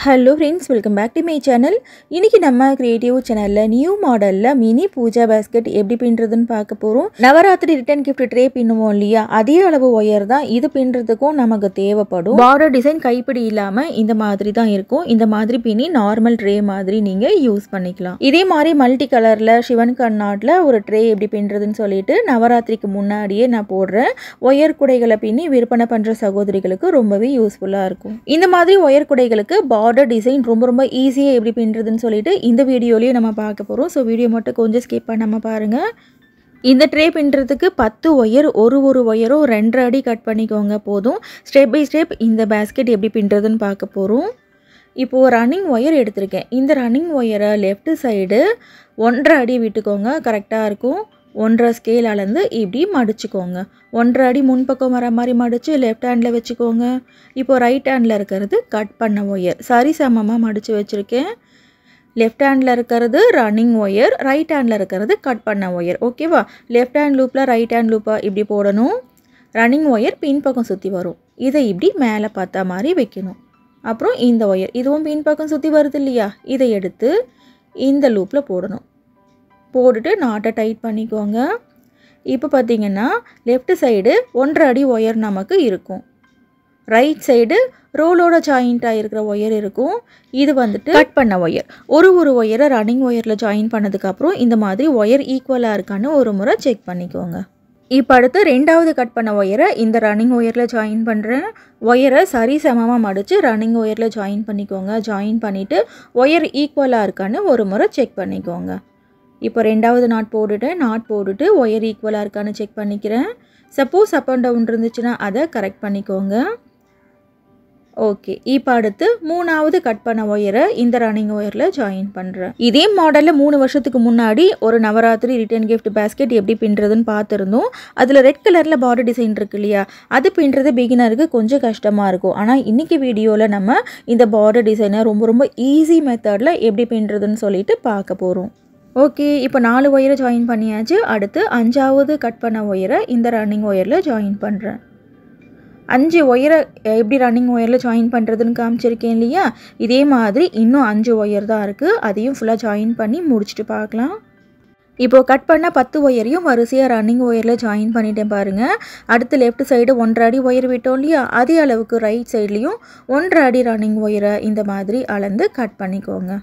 Hello friends, welcome back to my channel. இன்னைக்கு நம்ம creative சேனல்ல நியூ மாடல்ல மினி பூஜா பாஸ்கெட் எப்படி பின்றதுன்னு பார்க்க போறோம். நவராத்திரி ரிட்டர்ன் gift ட்ரே பின்னுவோம் இல்லையா, அதே அளவு ஒயர் தான் இது பின்றதுக்கும் நமக்கு தேவைப்படும். பார்டர் டிசைன் கைப்பிடி இல்லாம இந்த மாதிரி தான் இருக்கும். இந்த மாதிரி பின்னி நார்மல் ட்ரே மாதிரி நீங்க யூஸ் பண்ணிக்கலாம். இதே மாதிரி மல்டி கலர்ல சிவன் கண்ணாட்ல ஒரு ட்ரே எப்படி பின்றதுன்னு சொல்லிட்டு நவராத்திரிக்கு முன்னாடியே நான் போடுறேன். ஒயர் குடைகளை பின்னி விற்பனை பண்ற சகோதரிகளுக்கு ரொம்பவே யூஸ்ஃபுல்லா இருக்கும். இந்த மாதிரி ஒயர் குடைகளுக்கு பார்டர் டிசைன் ரொம்ப ஈஸியா எப்படி பின்றதுன்னு சொல்லிட்டு இந்த வீடியோலயே நம்ம பார்க்க போறோம். சோ வீடியோ மட்டும் கொஞ்சம் ஸ்கிப் பண்ணாம பாருங்க. இந்த ட்ரே பின்றதுக்கு 10 ஒயர் ஒரு ஒயரோ 2.5 அடி கட் பண்ணிக்கோங்க போதும். ஸ்டெப் பை ஸ்டெப் இந்த பாஸ்கெட் எப்படி பின்றதுன்னு பார்க்க போறோம். இப்போ ரன்னிங் ஒயர் எடுத்துர்க்கேன். இந்த ரன்னிங் ஒயரை லெஃப்ட் சைடு 1.5 அடி விட்டுக்கோங்க, கரெக்ட்டா இருக்கும். 1.5 ஸ்கேல் அளந்து இப்படி மடிச்சுக்கோங்க. 1.5 அடி முன்பக்கம் வர மாதிரி மடிச்சு லெஃப்ட் ஹேண்ட்ல வச்சுக்கோங்க. இப்போ ரைட் ஹேண்ட்ல இருக்கிறது கட் பண்ண ஒயர் சரி சமமா மடிச்சு வச்சிருக்கேன். லெஃப்ட் ஹேண்ட்ல இருக்கிறது ரன்னிங் ஒயர், ரைட் ஹேண்ட்ல இருக்கிறது கட் பண்ண ஒயர். ஓகேவா? லெஃப்ட் ஹேண்ட் லூப்ல ரைட் ஹேண்ட் லூப்பா இப்படி போடணும். ரன்னிங் ஒயர் பின்பக்கம் சுத்தி வரும். இதை இப்படி மேலே பார்த்த மாதிரி வைக்கணும். அப்புறம் இந்த ஒயர் இதுவும் பின்பக்கம் சுத்தி வருது இல்லையா, இதை எடுத்து இந்த லூப்ல போடணும். போட்டுட்டு நாட்டை டைட் பண்ணிக்கோங்க. இப்போ பார்த்தீங்கன்னா லெஃப்ட் சைடு 1.5 அடி ஒயர் நமக்கு இருக்கும். ரைட் சைடு ரோலோட ஜாயிண்டாக இருக்கிற ஒயர் இருக்கும். இது வந்துட்டு கட் பண்ண ஒயர். ஒரு ஒயரை ரன்னிங் ஒயரில் ஜாயின் பண்ணதுக்கப்புறம் இந்த மாதிரி ஒயர் ஈக்குவலாக இருக்கான்னு ஒரு முறை செக் பண்ணிக்கோங்க. இப்போ அடுத்து 2வது கட் பண்ண ஒயரை இந்த ரன்னிங் ஒயரில் ஜாயின் பண்ணுறேன். ஒயரை சரி சமமாக மடித்து ரன்னிங் ஒயரில் ஜாயின் பண்ணிக்கோங்க. ஜாயின் பண்ணிவிட்டு ஒயர் ஈக்குவலாக இருக்கான்னு ஒரு முறை செக் பண்ணிக்கோங்க. இப்போ 2வது நாட் போட்டுட்டேன். நாட் போட்டுட்டு ஒயர் ஈக்குவலாக இருக்கான்னு செக் பண்ணிக்கிறேன். சப்போஸ் அப் அண்ட் டவுன் இருந்துச்சுன்னா அதை கரெக்ட் பண்ணிக்கோங்க. ஓகே, இப்போ அடுத்து 3வது கட் பண்ண ஒயரை இந்த ரன்னிங் ஒயரில் ஜாயின் பண்ணுறேன். இதே மாடலில் 3 வருஷத்துக்கு முன்னாடி ஒரு நவராத்திரி ரிட்டர்ன் கிஃப்ட் பாஸ்கெட் எப்படி பின்றதுன்னு பார்த்துருந்தோம். அதில் ரெட் கலரில் பார்டர் டிசைன் இருக்கு இல்லையா, அது பின்றது பிகினருக்கு கொஞ்சம் கஷ்டமாக இருக்கும். ஆனால் இன்றைக்கி வீடியோவில் நம்ம இந்த பார்டர் டிசைனை ரொம்ப ஈஸி மெத்தடில் எப்படி பின்றதுன்னு சொல்லிட்டு பார்க்க போகிறோம். ஓகே, இப்போ 4 ஒயரை ஜாயின் பண்ணியாச்சு. அடுத்து 5வது கட் பண்ண ஒயரை இந்த ரன்னிங் ஒயரில் ஜாயின் பண்ணுறேன். 5 ஒயரை எப்படி ரன்னிங் ஒயரில் ஜாயின் பண்ணுறதுன்னு காமிச்சிருக்கேன் இல்லையா, இதே மாதிரி இன்னும் 5 ஒயர் தான் இருக்குது. அதையும் ஃபுல்லாக ஜாயின் பண்ணி முடிச்சுட்டு பார்க்கலாம். இப்போது கட் பண்ண 10 ஒயரையும் வரிசையாக ரன்னிங் ஒயரில் ஜாயின் பண்ணிட்டேன் பாருங்கள். அடுத்து லெஃப்ட் சைடு 1.5 அடி ஒயர் விட்டோம் இல்லையா, அதே அளவுக்கு ரைட் சைட்லேயும் 1.5 அடி ரன்னிங் ஒயரை இந்த மாதிரி அளந்து கட் பண்ணிக்கோங்க.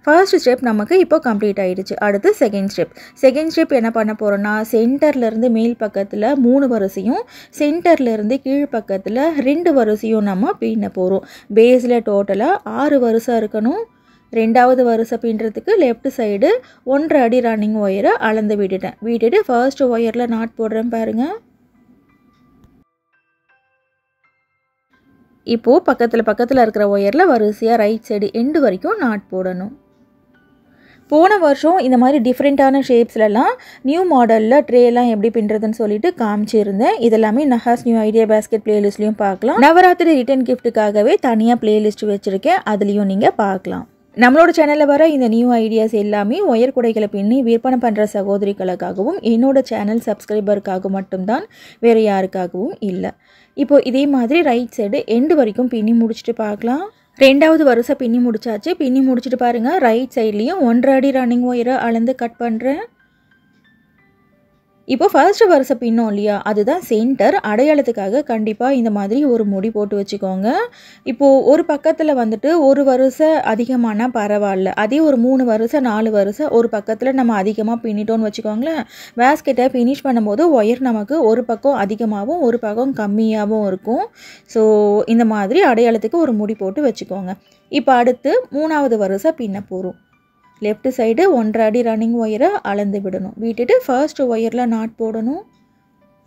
ஃபர்ஸ்ட் ஸ்டெப் நமக்கு இப்போ கம்ப்ளீட் ஆகிடுச்சு. அடுத்து செகண்ட் ஸ்டெப் என்ன பண்ண போகிறோன்னா, சென்டர்லேருந்து மேல் பக்கத்தில் 3 வரிசையும் சென்டர்லேருந்து கீழ் பக்கத்தில் 2 வரிசையும் நம்ம பின்ன போகிறோம். பேஸில் டோட்டலாக 6 வரிசை இருக்கணும். 2வது வரிசை பின்றதுக்கு லெஃப்ட் சைடு 1.5 அடி ரன்னிங் ஒயரை அளந்து விட்டுட்டு ஃபர்ஸ்ட் ஒயரில் நாட் போடுறேன் பாருங்கள். இப்போது பக்கத்தில் இருக்கிற ஒயரில் வரிசையாக ரைட் சைடு எண்டு வரைக்கும் நாட் போடணும். போன வருஷம் இந்த மாதிரி டிஃப்ரெண்ட்டான ஷேப்ஸ்லலாம் நியூ மாடலில் ட்ரேலாம் எப்படி பின்றதுன்னு சொல்லிட்டு காமிச்சிருந்தேன். இதெல்லாமே நஹாஸ் நியூ ஐடியா பாஸ்கெட் பிளேலிஸ்ட்லையும் பார்க்கலாம். நவராத்திரி ரிட்டர்ன் கிஃப்ட்டுக்காகவே தனியாக பிளேலிஸ்ட் வச்சுருக்கேன், அதுலேயும் நீங்கள் பார்க்கலாம். நம்மளோட சேனலில் வர இந்த நியூ ஐடியாஸ் எல்லாமே ஒயர் குடைகளை பின்னி விற்பனை பண்ணுற சகோதரிகளுக்காகவும் என்னோட சேனல் சப்ஸ்கிரைபருக்காக மட்டும்தான், வேறு யாருக்காகவும் இல்லை. இப்போது இதே மாதிரி ரைட் சைடு எண்டு வரைக்கும் பின்னி முடிச்சுட்டு பார்க்கலாம். 2வது வரிசை பின்னி முடிச்சாச்சு. பின்னி முடிச்சுட்டு பாருங்கள், ரைட் சைட்லேயும் 1.5 அடி ரன்னிங் ஒயரை அளந்து கட் பண்ணுறேன். இப்போ ஃபர்ஸ்ட் வரிசை பின்னோம் இல்லையா, அதுதான் சென்டர். அடையாளத்துக்காக கண்டிப்பாக இந்த மாதிரி ஒரு முடி போட்டு வச்சுக்கோங்க. இப்போது ஒரு பக்கத்தில் வந்துட்டு ஒரு வரிசை அதிகமானால் பரவாயில்ல, அதே ஒரு 3 வரிசை 4 வரிசை ஒரு பக்கத்தில் நம்ம அதிகமாக பின்னிட்டோன்னு வச்சுக்கோங்களேன். பேஸ்கெட்டை ஃபினிஷ் பண்ணும்போது ஒயர் நமக்கு ஒரு பக்கம் அதிகமாகவும் ஒரு பக்கம் கம்மியாகவும் இருக்கும். ஸோ இந்த மாதிரி அடையாளத்துக்கு ஒரு முடி போட்டு வச்சுக்கோங்க. இப்போ அடுத்து 3வது வரிசை பின்ன போகிறோம். லெஃப்ட் சைடு 1.5 அடி ரன்னிங் ஒயரை அளந்து விட்டுட்டு ஃபர்ஸ்ட் ஒயரில் நாட் போடணும்.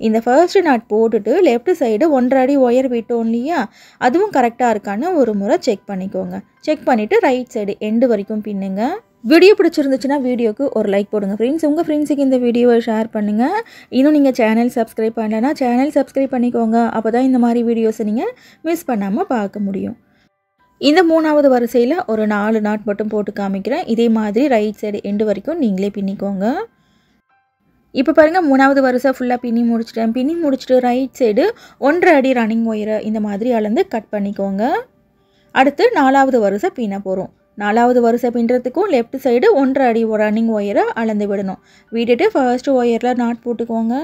இந்த ஃபர்ஸ்ட் நாட் போட்டுட்டு லெஃப்ட் சைடு 1.5 அடி ஒயர் விட்டோம் இல்லையா, அதுவும் கரெக்டாக இருக்கான்னு ஒரு முறை செக் பண்ணிக்கோங்க. செக் பண்ணிவிட்டு ரைட் சைடு எண்டு வரைக்கும் பின்னுங்க. வீடியோ பிடிச்சிருந்துச்சுன்னா வீடியோக்கு ஒரு லைக் போடுங்க ஃப்ரெண்ட்ஸ். உங்கள் ஃப்ரெண்ட்ஸுக்கு இந்த வீடியோவை ஷேர் பண்ணுங்கள். இன்னும் நீங்கள் சேனல் சப்ஸ்கிரைப் பண்ணலைன்னா சேனல் சப்ஸ்கிரைப் பண்ணிக்கோங்க. அப்போ தான் இந்த மாதிரி வீடியோஸை நீங்கள் மிஸ் பண்ணாமல் பார்க்க முடியும். இந்த 3வது வரிசையில் ஒரு 4 நாட் மட்டும் போட்டு காமிக்கிறேன். இதே மாதிரி ரைட் சைடு எண்டு வரைக்கும் நீங்களே பின்னிக்கோங்க. இப்போ பாருங்கள், 3வது வரிசை ஃபுல்லாக பின்னி முடிச்சிட்டேன். பின்னி முடிச்சுட்டு ரைட் சைடு 1.5 அடி ரன்னிங் ஒயரை இந்த மாதிரி அளந்து கட் பண்ணிக்கோங்க. அடுத்து 4வது வரிசை பின்ன போகிறோம். 4வது வரிசை பின்னுறதுக்கும் லெஃப்ட் சைடு 1.5 அடி ரன்னிங் ஒயரை அளந்து விடணும். விட்டுட்டு ஃபர்ஸ்ட் ஒயரில் நாட் போட்டுக்கோங்க.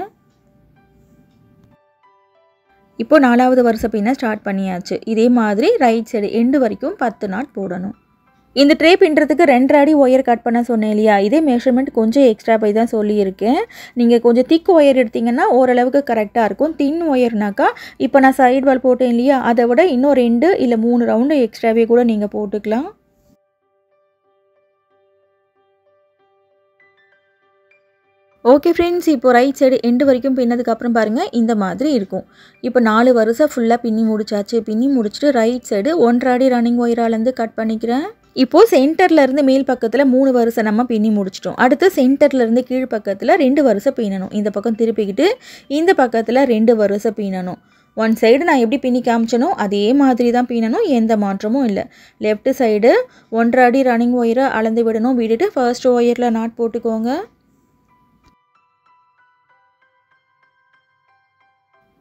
இப்போ 4வது வரிசை பின்ன ஸ்டார்ட் பண்ணியாச்சு. இதே மாதிரி ரைட் சைடு எண்டு வரைக்கும் 10 நாட் போடணும். இந்த ட்ரே பின்னுறதுக்கு 2.5 அடி ஒயர் கட் பண்ண சொன்னேன் இல்லையா, இதே மெஷர்மெண்ட் கொஞ்சம் எக்ஸ்ட்ரா போய் தான் சொல்லியிருக்கேன். நீங்கள் கொஞ்சம் திக் ஒயர் எடுத்திங்கன்னா ஓரளவுக்கு கரெக்டாக இருக்கும். தின் ஒயர்னாக்கா இப்போ நான் சைடு வால் போட்டேன் இல்லையா, அதை விட இன்னும் 2 இல்லை 3 ரவுண்டு எக்ஸ்ட்ராவே கூட நீங்கள் போட்டுக்கலாம். ஓகே ஃப்ரெண்ட்ஸ், இப்போ ரைட் சைடு எண்டு வரைக்கும் பின்னதுக்கப்புறம் பாருங்கள் இந்த மாதிரி இருக்கும். இப்போ 4 வரிசை ஃபுல்லாக பின்னி முடிச்சாச்சு. பின்னி முடிச்சுட்டு ரைட் சைடு 1.5 அடி ரன்னிங் ஒயராலேருந்து கட் பண்ணிக்கிறேன். இப்போது சென்டர்லேருந்து மேல் பக்கத்தில் 3 வரிசை நம்ம பின்னி முடிச்சிட்டோம். அடுத்து சென்டர்லேருந்து கீழ் பக்கத்தில் 2 வரிசை பின்னணும். இந்த பக்கம் திருப்பிக்கிட்டு இந்த பக்கத்தில் 2 வரிசை பின்னணும். ஒன் சைடு நான் எப்படி பின்னி காமிச்சனோ அதே மாதிரி தான் பின்னணும், எந்த மாற்றமும் இல்லை. லெஃப்ட் சைடு 1.5 அடி ரன்னிங் ஒயரை அளந்து விடணும். விட்டுட்டு ஃபர்ஸ்ட் ஒயரில் நாட் போட்டுக்கோங்க.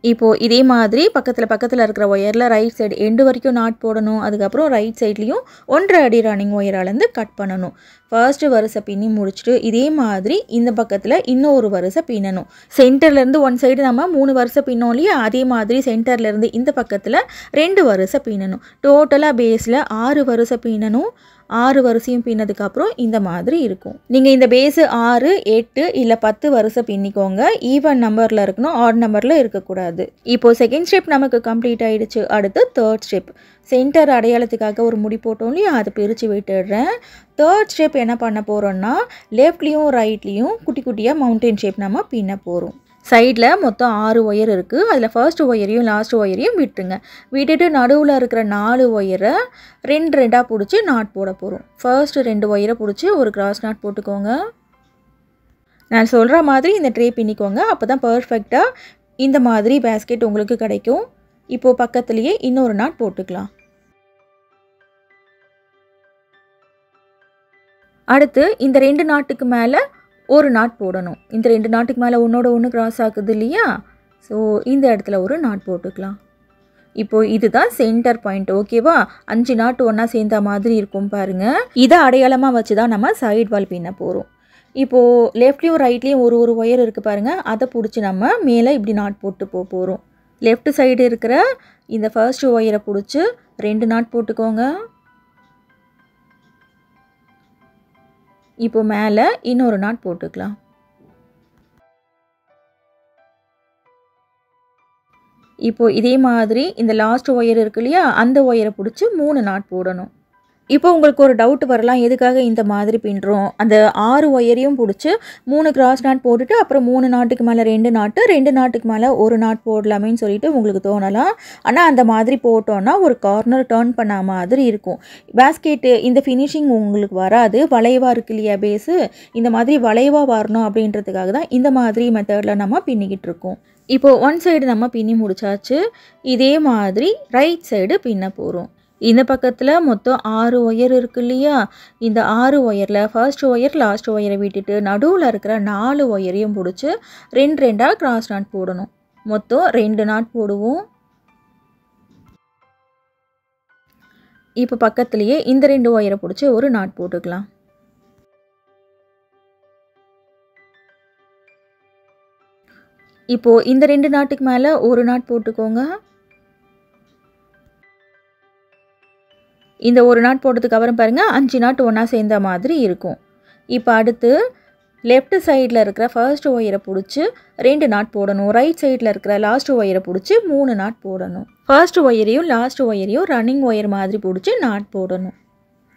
இப்போது இதே மாதிரி பக்கத்தில் இருக்கிற ஒயரில் ரைட் சைடு எண்டு வரைக்கும் நாட் போடணும். அதுக்கப்புறம் ரைட் சைட்லேயும் 1.5 அடி ரன்னிங் ஒயராலேருந்து கட் பண்ணணும். ஃபர்ஸ்ட்டு வரிசை பின்னி முடிச்சுட்டு இதே மாதிரி இந்த பக்கத்தில் இன்னொரு வரிசை பின்னணும். சென்டர்லேருந்து ஒன் சைடு நம்ம 3 வரிசை பின்னோம் இல்லையா, அதே மாதிரி சென்டர்லேருந்து இந்த பக்கத்தில் 2 வரிசை பின்னணும். டோட்டலாக பேஸில் 6 வரிசை பின்னணும். 6 வரிசையும் பின்னதுக்கப்புறம் இந்த மாதிரி இருக்கும். நீங்கள் இந்த பேஸு 6, 8 இல்லை 10 வரிசை பின்னிக்கோங்க. ஈவன் நம்பரில் இருக்கணும், ஆட் நம்பரில் இருக்கக்கூடாது. இப்போது செகண்ட் ஸ்டெப் நமக்கு கம்ப்ளீட் ஆகிடுச்சு. அடுத்து தேர்ட் ஸ்டெப். சென்டர் அடையாளத்துக்காக ஒரு முடி போட்டோம் இல்லையா, அதை பிரித்து விட்டுடுறேன். தேர்ட் ஸ்டெப் என்ன பண்ண போகிறோன்னா, லெஃப்ட்லேயும் ரைட்லேயும் குட்டி குட்டியாக மவுண்டன் ஷேப் நம்ம பின்ன போகிறோம். சைடில் மொத்தம் 6 ஒயர் இருக்குது. அதில் ஃபர்ஸ்ட் ஒயரையும் லாஸ்ட் ஒயரையும் விட்டுருங்க. விட்டுட்டு நடுவில் இருக்கிற 4 ஒயரை 2 பிடிச்சி நாட் போட போகிறோம். ஃபர்ஸ்ட்டு 2 ஒயரை பிடிச்சி ஒரு கிராஸ் நாட் போட்டுக்கோங்க. நான் சொல்கிற மாதிரி இந்த ட்ரே பின்னிக்கோங்க. அப்போ தான் பர்ஃபெக்டாக இந்த மாதிரி பேஸ்கெட் உங்களுக்கு கிடைக்கும். இப்போது பக்கத்துலேயே இன்னொரு நாட் போட்டுக்கலாம். அடுத்து இந்த 2 நாட்டுக்கு மேலே ஒரு நாட் போடணும். இந்த 2 நாட்டுக்கு மேலே ஒன்றோட ஒன்று கிராஸ் ஆகுது இல்லையா, ஸோ இந்த இடத்துல ஒரு நாட் போட்டுக்கலாம். இப்போது இதுதான் சென்டர் பாயிண்ட். ஓகேவா, 5 நாட்டு ஒன்றா சேர்ந்த மாதிரி இருக்கும் பாருங்கள். இதை அடையாளமாக வச்சு தான் நம்ம சைட் வால் பின்ன போகிறோம். இப்போது லெஃப்ட்லேயும் ரைட்லேயும் ஒரு ஒயர் இருக்குது பாருங்கள், அதை பிடிச்சி நம்ம மேலே இப்படி நாட் போட்டு போகிறோம். லெஃப்ட் சைடு இருக்கிற இந்த ஃபர்ஸ்ட் ஒயரை பிடிச்சி 2 நாட் போட்டுக்கோங்க. இப்போ மேலே இன்னொரு நாட் போட்டுக்கலாம். இப்போது இதே மாதிரி இந்த லாஸ்ட் ஒயர் இருக்கு இல்லையா, அந்த ஒயரை பிடிச்சி 3 நாட் போடணும். இப்போ உங்களுக்கு ஒரு டவுட் வரலாம், எதுக்காக இந்த மாதிரி பின்னுறோம்? அந்த 6 ஒயரையும் பிடிச்சி 3 கிராஸ் நாட் போட்டுட்டு அப்புறம் 3 நாட்டுக்கு மேலே 2 நாட்டு, 2 நாட்டுக்கு மேலே ஒரு நாட் போடலாமேன்னு சொல்லிட்டு உங்களுக்கு தோணலாம். ஆனால் அந்த மாதிரி போட்டோன்னா ஒரு கார்னர் டர்ன் பண்ண மாதிரி இருக்கும். பேஸ்கெட்டு இந்த ஃபினிஷிங் உங்களுக்கு வராது. வளைவாக இருக்கு இல்லையா பேஸு, இந்த மாதிரி வளைவாக வரணும் அப்படின்றதுக்காக தான் இந்த மாதிரி மெத்தடில் நம்ம பின்னிக்கிட்டு இருக்கோம். இப்போது ஒன் சைடு நம்ம பின்னி முடிச்சாச்சு. இதே மாதிரி ரைட் சைடு பின்ன போகிறோம். இந்த பக்கத்தில் மொத்தம் 6 ஒயர் இருக்கு இல்லையா, இந்த 6 ஒயரில் ஃபர்ஸ்ட் ஒயர் லாஸ்ட் ஒயரை விட்டுட்டு நடுவில் இருக்கிற 4 ஒயரையும் பிடிச்சி 2 கிராஸ் நாட் போடணும். மொத்தம் 2 நாட் போடுவோம். இப்போ பக்கத்துலேயே இந்த 2 ஒயரை பிடிச்சி ஒரு நாட் போட்டுக்கலாம். இப்போது இந்த 2 நாட்டுக்கு மேலே ஒரு நாட் போட்டுக்கோங்க. இந்த ஒரு நாட் போட்டதுக்கு அப்புறம் பாருங்கள் 5 நாட் ஒன்றா சேர்ந்த மாதிரி இருக்கும். இப்போ அடுத்து லெஃப்ட் சைடில் இருக்கிற ஃபர்ஸ்ட் ஒயரை பிடிச்சி 2 நாட் போடணும். ரைட் சைடில் இருக்கிற லாஸ்ட் ஒயரை பிடிச்சி 3 நாட் போடணும். ஃபர்ஸ்ட் ஒயரையும் லாஸ்ட் ஒயரையும் ரன்னிங் ஒயர் மாதிரி பிடிச்சி நாட் போடணும்.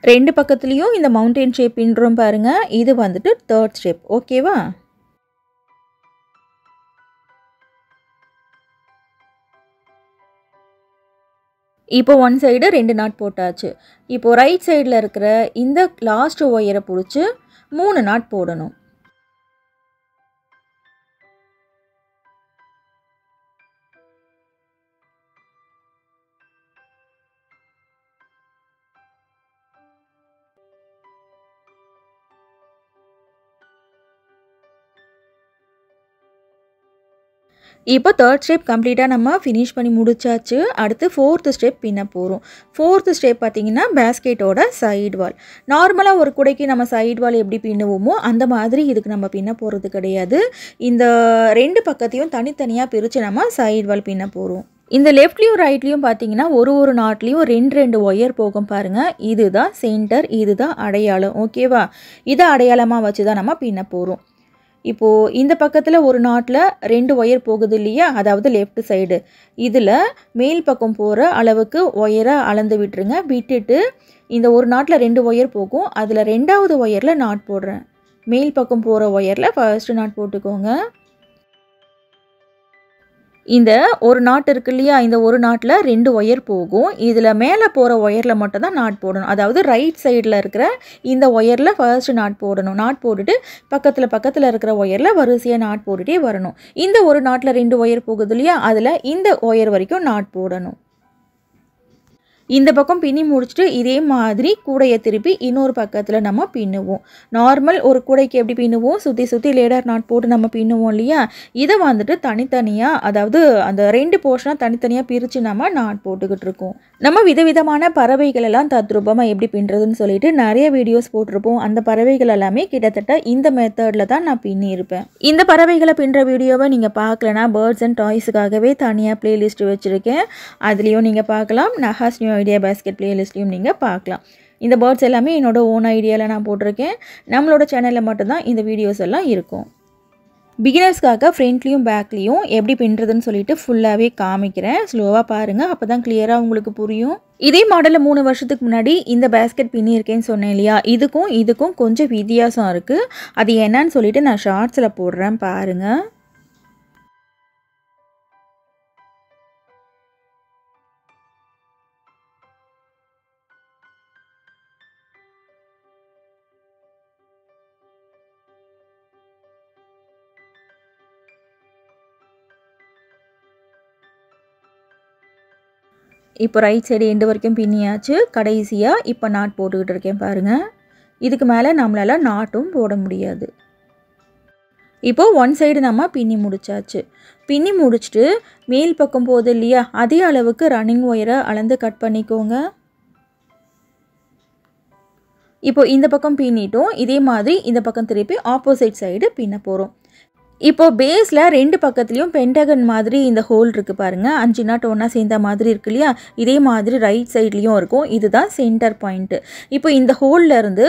2 பக்கத்துலேயும் இந்த மவுண்டன் ஷேப் பின்னுறோம் பாருங்கள், இது வந்துட்டு தேர்ட் ஸ்டெப். ஓகேவா, இப்போ ஒன் சைடு 2 நாட் போட்டாச்சு. இப்போது ரைட் சைடில் இருக்கிற இந்த லாஸ்ட் ஒயரை பிடிச்சி 3 நாட் போடணும். இப்போ தேர்ட் ஸ்டெப் கம்ப்ளீட்டாக நம்ம ஃபினிஷ் பண்ணி முடிச்சாச்சு. அடுத்து ஃபோர்த்து ஸ்டெப் பின்ன போகிறோம். ஃபோர்த்து ஸ்டெப் பார்த்திங்கன்னா பேஸ்கெட்டோட சைடு வால். நார்மலாக ஒரு குடைக்கு நம்ம சைடு வால் எப்படி பின்னுவோமோ அந்த மாதிரி இதுக்கு நம்ம பின்ன போகிறது கிடையாது. இந்த 2 பக்கத்தையும் தனித்தனியாக பிரித்து நம்ம சைடு வால் பின்ன போகிறோம். இந்த லெஃப்ட்லேயும் ரைட்லேயும் பார்த்தீங்கன்னா ஒரு நாட்லேயும் 2 ஒயர் போகும் பாருங்கள். இதுதான் சென்டர், இதுதான் அடையாளம். ஓகேவா? இதை அடையாளமாக வச்சு தான் நம்ம பின்ன போகிறோம். இப்போது இந்த பக்கத்தில் ஒரு நாட்டில் 2 ஒயர் போகுது இல்லையா, அதாவது லெஃப்ட் சைடு. இதில் மேல் பக்கம் போகிற அளவுக்கு ஒயரை அளந்து விட்டுருங்க. விட்டுட்டு இந்த ஒரு நாட்டில் 2 ஒயர் போகும். அதில் 2வது ஒயரில் நாட் போடுறேன். மேல் பக்கம் போகிற ஒயரில் ஃபர்ஸ்ட் நாட் போட்டுக்கோங்க. இந்த ஒரு நாட் இருக்கு இல்லையா, இந்த ஒரு நாட்டில் 2 ஒயர் போகும். இதில் மேலே போகிற ஒயரில் மட்டும் தான் நாட் போடணும். அதாவது ரைட் சைடில் இருக்கிற இந்த ஒயரில் ஃபர்ஸ்ட் நாட் போடணும். நாட் போட்டுட்டு பக்கத்தில் இருக்கிற ஒயரில் வரிசையாக நாட் போட்டுகிட்டே வரணும். இந்த ஒரு நாட்டில் 2 ஒயர் போகுது இல்லையா, அதில் இந்த ஒயர் வரைக்கும் நாட் போடணும். இந்த பக்கம் பின்னி முடிச்சுட்டு இதே மாதிரி கூடையை திருப்பி இன்னொரு பக்கத்தில் நம்ம பின்னுவோம். நார்மல் ஒரு கூடைக்கு எப்படி பின்னுவோம், சுற்றி லேடர் நாட் போட்டு நம்ம பின்னுவோம் இல்லையா, இதை வந்துட்டு தனித்தனியாக, அதாவது அந்த 2 போர்ஷனாக தனித்தனியாக பிரித்து நம்ம நாட் போட்டுக்கிட்டு இருக்கோம். நம்ம விதவிதமான பறவைகள் எல்லாம் தத்ரூபமாக எப்படி பின்னுறதுன்னு சொல்லிட்டு நிறைய வீடியோஸ் போட்டிருப்போம். அந்த பறவைகள் எல்லாமே கிட்டத்தட்ட இந்த மெத்தடில் தான் நான் பின்னியிருப்பேன். இந்த பறவைகளை பின்னுற வீடியோவை நீங்கள் பார்க்கலன்னா பேர்ட்ஸ் அண்ட் டாய்ஸுக்காகவே தனியாக பிளேலிஸ்ட் வச்சுருக்கேன். அதுலேயும் நீங்கள் பார்க்கலாம். நஹாஸ் நியூ ஐடியா பேஸ்கெட் பிளேலிஸ்ட்லையும் நீங்கள் பார்க்கலாம். இந்த பேர்ட்ஸ் எல்லாமே என்னோட ஓன் ஐடியாவில் நான் போட்டிருக்கேன். நம்மளோட சேனலில் மட்டும்தான் இந்த வீடியோஸ் எல்லாம் இருக்கும். பிகினர்ஸ்க்காக ஃப்ரண்ட்லேயும் பேக்லேயும் எப்படி பின்னுறதுன்னு சொல்லிட்டு ஃபுல்லாகவே காமிக்கிறேன். ஸ்லோவாக பாருங்கள், அப்போ தான் கிளியராக உங்களுக்கு புரியும். இதே மாடலில் 3 வருஷத்துக்கு முன்னாடி இந்த பேஸ்கெட் பின்னியிருக்கேன்னு சொன்னேன் இல்லையா, இதுக்கும் கொஞ்சம் வித்தியாசம் இருக்குது. அது என்னன்னு சொல்லிட்டு நான் ஷார்ட்ஸில் போடுறேன் பாருங்கள். இப்போ ரைட் சைடு எண்டு வரைக்கும் பின்னியாச்சு. கடைசியாக இப்போ நாட் போட்டுக்கிட்டு இருக்கேன் பாருங்கள். இதுக்கு மேலே நம்மளால் நாட்டும் போட முடியாது. இப்போது 1 சைடு நம்ம பின்னி முடிச்சாச்சு. பின்னி முடிச்சுட்டு மேல் பக்கம் போகுது இல்லையா, அதே அளவுக்கு ரன்னிங் ஒயரை அளந்து கட் பண்ணிக்கோங்க. இப்போ இந்த பக்கம் பின்னிட்டோம். இதே மாதிரி இந்த பக்கம் திருப்பி ஆப்போசிட் சைடு பின்ன போகிறோம். இப்போது பேஸில் 2 பக்கத்துலேயும் பென்டகன் மாதிரி இந்த ஹோல் இருக்குது பாருங்கள். 5 நாட் ஒன்றா சேர்ந்த மாதிரி இருக்கு இல்லையா, இதே மாதிரி ரைட் சைட்லேயும் இருக்கும். இதுதான் சென்டர் பாயிண்ட்டு. இப்போ இந்த ஹோலில் இருந்து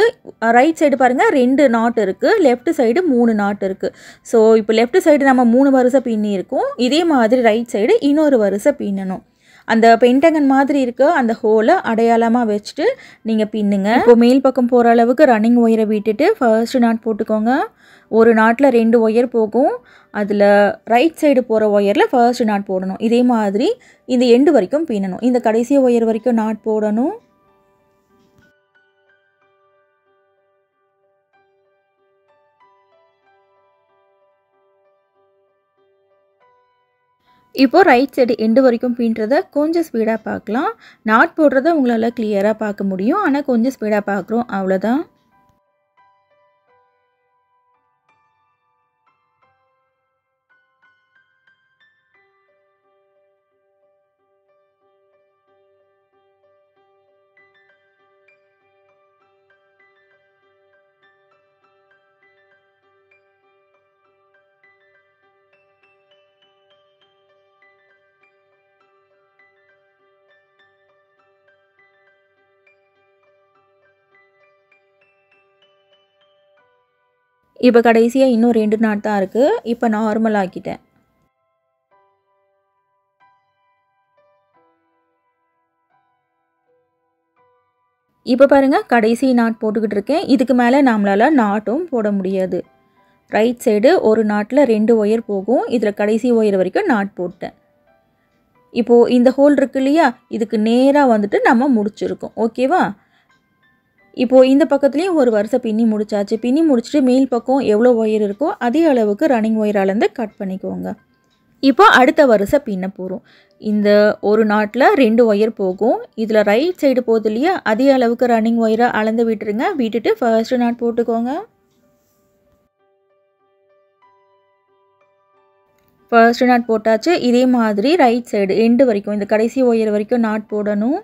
ரைட் சைடு பாருங்கள் 2 நாட் இருக்குது, லெஃப்ட் சைடு 3 நாட் இருக்குது. ஸோ இப்போ லெஃப்ட் சைடு நம்ம 3 வரிசை பின்னி இருக்கோம். இதே மாதிரி ரைட் சைடு இன்னொரு வரிசை பின்னணும். அந்த பென்டகன் மாதிரி இருக்க அந்த ஹோலை அடையாளமாக வச்சுட்டு நீங்கள் பின்னுங்க. இப்போ மேல் பக்கம் போகிற அளவுக்கு ரன்னிங் ஒயரை விட்டுட்டு ஃபர்ஸ்ட் நாட் போட்டுக்கோங்க. ஒரு நாட்டில் 2 ஒயர் போகும். அதில் ரைட் சைடு போகிற ஒயரில் ஃபர்ஸ்ட் நாட் போடணும். இதே மாதிரி இந்த எண்டு வரைக்கும் பின்னணும். இந்த கடைசி ஒயர் வரைக்கும் நாட் போடணும். இப்போது ரைட் சைடு எண்டு வரைக்கும் பின்னுறதை கொஞ்சம் ஸ்பீடாக பார்க்கலாம். நாட் போடுறத உங்களால் கிளியராக பார்க்க முடியும், ஆனால் கொஞ்சம் ஸ்பீடாக பார்க்குறோம், அவ்வளோதான். இப்போ கடைசியாக இன்னும் 2 நாட் தான் இருக்குது. இப்போ நார்மல் ஆக்கிட்டேன். இப்போ பாருங்கள், கடைசி நாட் போட்டுக்கிட்டு இருக்கேன். இதுக்கு மேலே நம்மளால் நாட்டும் போட முடியாது. ரைட் சைடு ஒரு நாட்டில் 2 ஒயர் போகும். இதில் கடைசி ஒயர் வரைக்கும் நாட் போட்டேன். இப்போது இந்த ஹோல் இருக்கு இல்லையா, இதுக்கு நேராக வந்துட்டு நம்ம முடிச்சிருக்கோம். ஓகேவா? இப்போது இந்த பக்கத்துலேயும் ஒரு வரிசை பின்னி முடிச்சாச்சு. பின்னி முடிச்சுட்டு மேல் பக்கம் எவ்வளோ ஒயர் இருக்கோ அதே அளவுக்கு ரன்னிங் ஒயர் அளந்து கட் பண்ணிக்கோங்க. இப்போ அடுத்த வரிசை பின்ன போகிறோம். இந்த ஒரு நாட்டில் 2 ஒயர் போகும். இதில் ரைட் சைடு போகுது இல்லையா, அதே அளவுக்கு ரன்னிங் ஒயரை அளந்து விட்டுருங்க. விட்டுட்டு ஃபர்ஸ்ட் நாட் போட்டுக்கோங்க. ஃபர்ஸ்ட் நாட் போட்டாச்சு. இதே மாதிரி ரைட் சைடு எண்டு வரைக்கும் இந்த கடைசி ஒயர் வரைக்கும் நாட் போடணும்.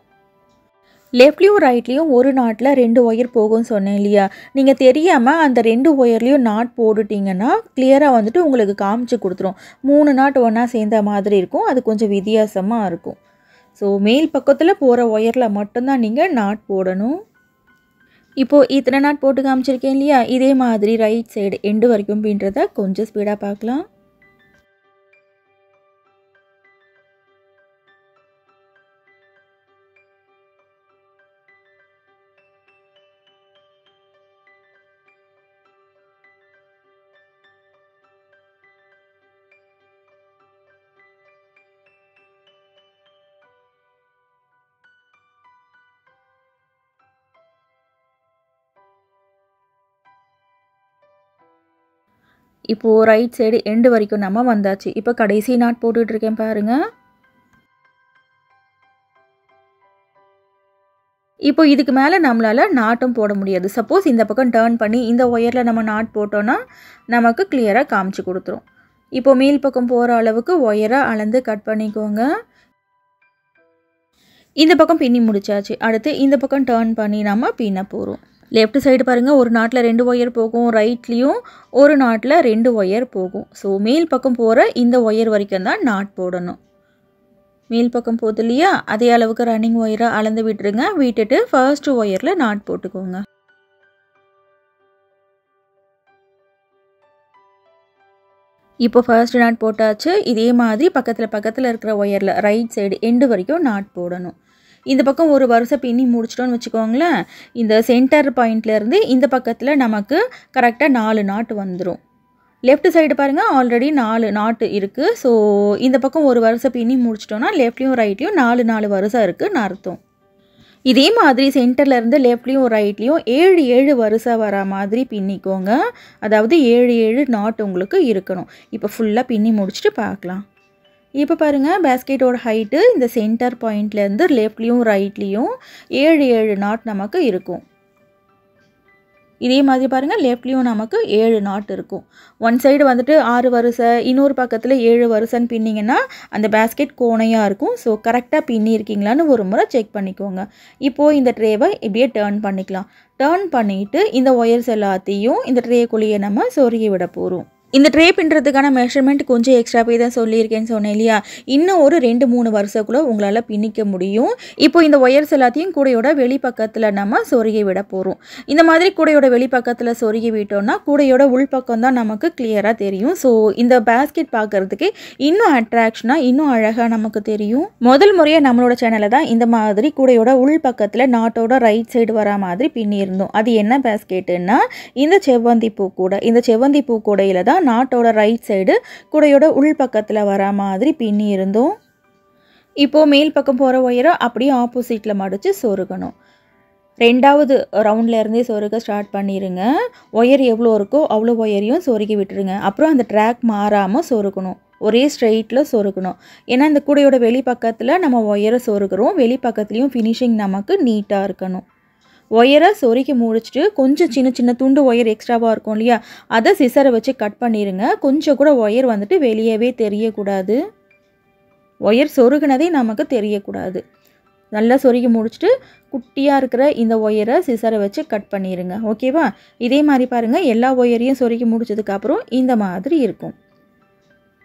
லெஃப்ட்லேயும் ரைட்லேயும் ஒரு நாட்டில் 2 ஒயர் போகும்னு சொன்னேன் இல்லையா? நீங்கள் தெரியாமல் அந்த 2 ஒயர்லேயும் நாட் போட்டுட்டிங்கன்னா கிளியராக வந்துட்டு உங்களுக்கு காமிச்சு கொடுத்துரும். 3 நாட் ஒன்றா சேர்ந்த மாதிரி இருக்கும். அது கொஞ்சம் வித்தியாசமாக இருக்கும். ஸோ மேல் பக்கத்தில் போகிற ஒயரில் மட்டும்தான் நீங்கள் நாட் போடணும். இப்போது இத்தனை நாட் போட்டு காமிச்சிருக்கேன் இல்லையா? இதே மாதிரி ரைட் சைடு எண்டு வரைக்கும் பின்றதை கொஞ்சம் ஸ்பீடாக பார்க்கலாம். இப்போது ரைட் சைடு எண்டு வரைக்கும் நம்ம வந்தாச்சு. இப்போ கடைசி நாட் போட்டுட்ருக்கேன் பாருங்கள். இப்போ இதுக்கு மேலே நம்மளால் நாட்டும் போட முடியாது. சப்போஸ் இந்த பக்கம் டர்ன் பண்ணி இந்த ஒயரில் நம்ம நாட் போட்டோன்னா நமக்கு கிளியராக காமிச்சு கொடுத்துரும். இப்போ மேல் பக்கம் போகிற அளவுக்கு ஒயரை அளந்து கட் பண்ணிக்கோங்க. இந்த பக்கம் பின்னி முடிச்சாச்சு. அடுத்து இந்த பக்கம் டர்ன் பண்ணி நம்ம பின்ன போகிறோம். லெஃப்ட் சைடு பாருங்கள், ஒரு நாட்டில் 2 ஒயர் போகும். ரைட்லேயும் ஒரு நாட்டில் 2 ஒயர் போகும். ஸோ மேல் பக்கம் போகிற இந்த ஒயர் வரைக்கும் தான் நாட் போடணும். மேல் பக்கம் போகுது இல்லையா? அதே அளவுக்கு ரன்னிங் ஒயரை அளந்து விட்டுருங்க. விட்டுட்டு ஃபர்ஸ்ட் ஒயரில் நாட் போட்டுக்கோங்க. இப்போ ஃபர்ஸ்ட் நாட் போட்டாச்சு. இதே மாதிரி பக்கத்தில் இருக்கிற ஒயரில் ரைட் சைடு எண்டு வரைக்கும் நாட் போடணும். இந்த பக்கம் ஒரு வரிசை பின்னி முடிச்சிட்டோன்னு வச்சுக்கோங்களேன். இந்த சென்டர் பாயிண்ட்லேருந்து இந்த பக்கத்தில் நமக்கு கரெக்டாக 4 நாட் வந்துடும். லெஃப்ட் சைடு பாருங்கள், ஆல்ரெடி 4 நாட்டு இருக்குது. ஸோ இந்த பக்கம் ஒரு வரிசை பின்னி முடிச்சிட்டோன்னா லெஃப்ட்லேயும் ரைட்லேயும் 4 வரிசை இருக்குதுன்னு அர்த்தம். இதே மாதிரி சென்டர்லேருந்து லெஃப்ட்லேயும் ரைட்லேயும் 7 வரிசை வர மாதிரி பின்னிக்கோங்க. அதாவது 7 நாட் உங்களுக்கு இருக்கணும். இப்போ ஃபுல்லாக பின்னி முடிச்சுட்டு பார்க்கலாம். இப்போ பாருங்கள், பேஸ்கெட்டோட ஹைட்டு இந்த சென்டர் பாயிண்ட்லேருந்து லெஃப்ட்லேயும் ரைட்லேயும் 7 நாட் நமக்கு இருக்கும். இதே மாதிரி பாருங்கள், லெஃப்ட்லேயும் நமக்கு 7 நாட் இருக்கும். ஒன் சைடு வந்துட்டு 6 வரிசை, இன்னொரு பக்கத்தில் 7 வரிசைன்னு பின்னிங்கன்னா அந்த பேஸ்கெட் கோணையாக இருக்கும். ஸோ கரெக்டாக பின்னி இருக்கீங்களான்னு ஒரு முறை செக் பண்ணிக்கோங்க. இப்போது இந்த ட்ரேவை இப்படியே டர்ன் பண்ணிக்கலாம். டர்ன் பண்ணிவிட்டு இந்த ஒயர்ஸ் எல்லாத்தையும் இந்த ட்ரேக்குள்ளேயே நம்ம சொருகி விட போகிறோம். இந்த ட்ரே பின்னுறதுக்கான மெஷர்மெண்ட் கொஞ்சம் எக்ஸ்ட்ரா போய் தான் சொல்லியிருக்கேன்னு சொன்னேன் இல்லையா? இன்னும் ஒரு 2-3 வருஷக்குள்ளே உங்களால் பின்னிக்க முடியும். இப்போ இந்த ஒயர்ஸ் எல்லாத்தையும் கூடையோட வெளிப்பக்கத்தில் நம்ம சொருகி விட போகிறோம். இந்த மாதிரி கூடையோட வெளிப்பக்கத்தில் சொருகி விட்டோம்னா கூடையோட உள்பக்கம் தான் நமக்கு கிளியராக தெரியும். ஸோ இந்த பேஸ்கெட் பார்க்குறதுக்கு இன்னும் அட்ராக்ஷனாக இன்னும் அழகாக நமக்கு தெரியும். முதல் முறையாக நம்மளோட சேனலில் தான் இந்த மாதிரி கூடையோட உள்பக்கத்தில் நாட்டோட ரைட் சைடு வர மாதிரி பின்னியிருந்தோம். அது என்ன பேஸ்கெட்டுன்னா இந்த செவ்வந்தி பூ கூடை. இந்த செவ்வந்தி பூ கூடையில் தான் நாட்டோட ரைட் சைடு கூடையோட உள்பக்கத்தில் வர மாதிரி பின்னி இருந்தோம். இப்போது மேல் பக்கம் போகிற ஒயரை அப்படியே ஆப்போசிட்டில் மடித்து சொருகணும். 2வது ரவுண்ட்லேருந்தே சொருக ஸ்டார்ட் பண்ணிடுங்க. ஒயர் எவ்வளோ இருக்கோ அவ்வளோ ஒயரையும் சொருகி விட்டுருங்க. அப்புறம் அந்த ட்ராக் மாறாமல் சொருகணும். ஒரே ஸ்ட்ரெயிட்டில் சொருகணும். ஏன்னா இந்த கூடையோட வெளிப்பக்கத்தில் நம்ம ஒயரை சொருகிறோம். வெளிப்பக்கத்துலேயும் ஃபினிஷிங் நமக்கு நீட்டாக இருக்கணும். ஒயரை சொருகி முடிச்சுட்டு கொஞ்சம் சின்ன துண்டு ஒயர் எக்ஸ்ட்ராவாக இருக்கும் இல்லையா? அதை சிசரை வச்சு கட் பண்ணிடுங்க. கொஞ்சம் கூட ஒயர் வந்துட்டு வெளியவே தெரியக்கூடாது. ஒயர் சொருகினதே நமக்கு தெரியக்கூடாது. நல்லா சொருகி முடிச்சுட்டு குட்டியாக இருக்கிற இந்த ஒயரை சிசரை வச்சு கட் பண்ணிடுங்க. ஓகேவா? இதே மாதிரி பாருங்கள், எல்லா ஒயரையும் சொருகி முடிச்சதுக்கப்புறம் இந்த மாதிரி இருக்கும்.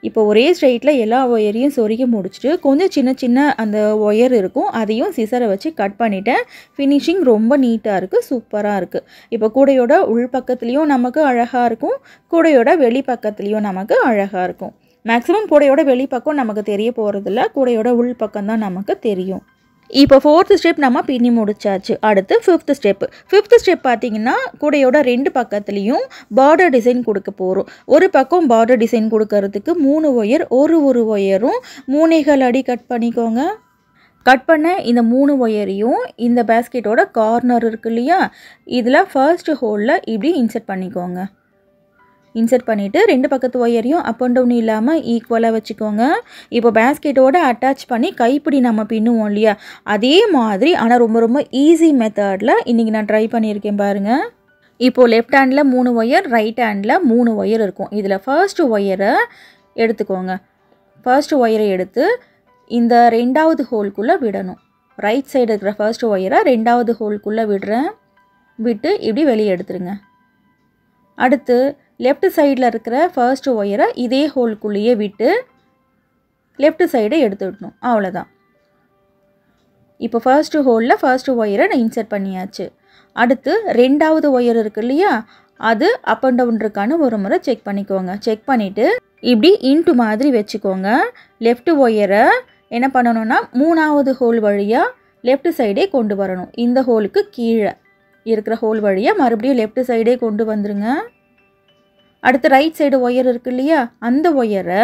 இப்போ ஒரே ஸ்ட்ரெயிட்டில் எல்லா ஒயரையும் சொருகி முடிச்சுட்டு கொஞ்சம் சின்ன அந்த ஒயர் இருக்கும், அதையும் சிசரை வச்சு கட் பண்ணிட்டேன். ஃபினிஷிங் ரொம்ப நீட்டாக இருக்குது, சூப்பராக இருக்குது. இப்போ கூடையோட உள்பக்கத்துலேயும் நமக்கு அழகாக இருக்கும், கூடையோட வெளிப்பக்கத்துலேயும் நமக்கு அழகாக இருக்கும். மேக்ஸிமம் கூடையோட வெளிப்பக்கம் நமக்கு தெரிய போகிறதில்ல, கூடையோட உள்பக்கம் தான் நமக்கு தெரியும். இப்போ 4th ஸ்டெப் நம்ம பின்னி முடிச்சாச்சு. அடுத்து 5th ஸ்டெப். 5th ஸ்டெப் பார்த்தீங்கன்னா கூடையோட 2 பக்கத்துலேயும் பார்டர் டிசைன் கொடுக்க போகிறோம். ஒரு பக்கம் பார்டர் டிசைன் கொடுக்கறதுக்கு 3 ஒயர், ஒரு ஒயரும் 3.25 அடி கட் பண்ணிக்கோங்க. கட் பண்ண இந்த 3 ஒயரையும் இந்த பேஸ்கெட்டோட கார்னர் இருக்கு இல்லையா, இதில் ஃபர்ஸ்ட் ஹோலில் இப்படி இன்சர்ட் பண்ணிக்கோங்க. இன்சர்ட் பண்ணிவிட்டு 2 பக்கத்து ஒயரையும் அப் அண்ட் டவுன் இல்லாமல் ஈக்குவலாக வச்சுக்கோங்க. இப்போ பேஸ்கெட்டோட அட்டாச் பண்ணி கைப்பிடி நம்ம பின்னுவோம் இல்லையா, அதே மாதிரி ஆனால் ரொம்ப ஈஸி மெத்தடில் இன்றைக்கி நான் ட்ரை பண்ணியிருக்கேன் பாருங்கள். இப்போது left handle 3 wire, right handle 3 wire இருக்கும். இதில் ஃபர்ஸ்ட் ஒயரை எடுத்துக்கோங்க. ஃபர்ஸ்ட் ஒயரை எடுத்து இந்த ரெண்டாவது ஹோல்குள்ளே விடணும். ரைட் சைடு இருக்கிற ஃபர்ஸ்ட் ஒயரை ரெண்டாவது ஹோல்குள்ளே விடுறேன். விட்டு இப்படி வெளியே எடுத்துருங்க. அடுத்து லெஃப்ட் சைடில் இருக்கிற ஃபர்ஸ்ட் ஒயரை இதே ஹோல்குள்ளேயே விட்டு லெஃப்ட் சைடை எடுத்து விடணும். அவ்வளோதான். இப்போ ஃபர்ஸ்ட் ஹோலில் ஃபர்ஸ்ட் ஒயரை நான் இன்சர்ட் பண்ணியாச்சு. அடுத்து ரெண்டாவது ஒயர் இருக்குது இல்லையா, அது அப் அண்ட் டவுன் இருக்கான்னு ஒரு முறை செக் பண்ணிக்கோங்க. செக் பண்ணிவிட்டு இப்படி இன்ட்டு மாதிரி வச்சுக்கோங்க. லெஃப்ட் ஒயரை என்ன பண்ணணும்னா மூணாவது ஹோல் வழியாக லெஃப்ட் சைடே கொண்டு வரணும். இந்த ஹோலுக்கு கீழே இருக்கிற ஹோல் வழியாக மறுபடியும் லெஃப்ட் சைடே கொண்டு வந்துடுங்க. அடுத்து ரைட் சைடு ஒயர் இருக்கு இல்லையா, அந்த ஒயரை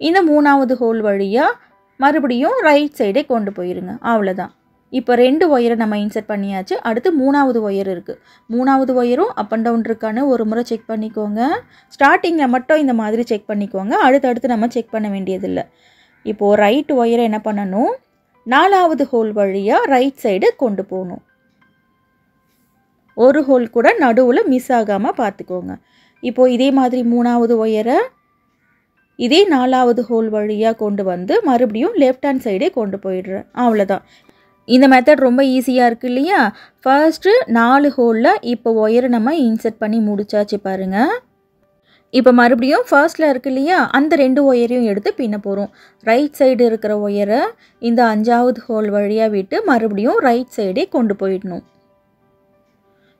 இந்த மூணாவது ஹோல் வழியாக மறுபடியும் ரைட் சைடே கொண்டு போயிருங்க. அவ்வளோதான். இப்போ 2 ஒயரை நம்ம இன்சர்ட் பண்ணியாச்சு. அடுத்து மூணாவது ஒயர் இருக்குது. மூணாவது ஒயரும் அப் அண்ட் டவுன் இருக்கான்னு ஒரு முறை செக் பண்ணிக்கோங்க. ஸ்டார்டிங்கில் மட்டும் இந்த மாதிரி செக் பண்ணிக்கோங்க. அடுத்தடுத்து நம்ம செக் பண்ண வேண்டியதில்லை. இப்போது ரைட் ஒயரை என்ன பண்ணணும், 4வது ஹோல் வழியாக ரைட் சைடு கொண்டு போகணும். ஒரு ஹோல் கூட நடுவில் மிஸ் ஆகாமல் பார்த்துக்கோங்க. இப்போது இதே மாதிரி மூணாவது ஒயரை இதே 4வது ஹோல் வழியாக கொண்டு வந்து மறுபடியும் லெஃப்ட் ஹேண்ட் சைடே கொண்டு போயிடுறேன். அவ்வளோதான். இந்த மெத்தட் ரொம்ப ஈஸியாக இருக்குது இல்லையா. ஃபர்ஸ்ட்டு 4 ஹோலில் இப்போ ஒயரை நம்ம இன்சர்ட் பண்ணி முடிச்சாச்சு பாருங்கள். இப்போ மறுபடியும் ஃபர்ஸ்ட்டில் இருக்கு இல்லையா, அந்த 2 ஒயரையும் எடுத்து பின்ன போகிறோம். ரைட் சைடு இருக்கிற ஒயரை இந்த 5வது ஹோல் வழியாக விட்டு மறுபடியும் ரைட் சைடே கொண்டு போயிடணும்.